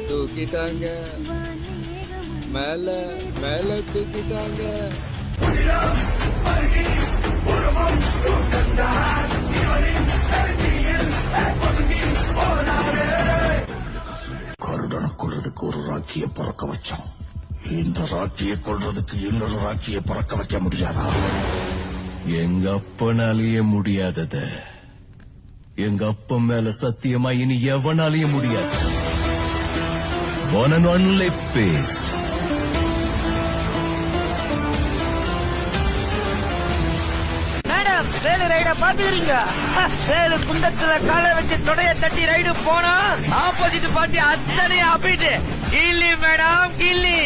தூக்கிட்டாங்க மேல மேல தூக்கிட்டாங்க. கருடனை கொள்றதுக்கு ஒரு ராக்கிய பறக்க வச்சான். இந்த ராக்கிய கொள்றதுக்கு இன்னொரு ராக்கிய பறக்க வைக்க முடியாதா? எங்க அப்பனாலேயே முடியாதத எங்க அப்பன் மேல சத்தியமா இனி எவனாலேயே முடியாது. One and only peace. Madam Velu ரைட பாத்துக்கிறீங்க. வேலு குண்டத்துல காலை வச்சு தொடைய தட்டி ரைடு போனா ஆப்போசிட் பார்ட்டி அத்தனை ஆப்பிட்டு கில்லி மேடம் கில்லி.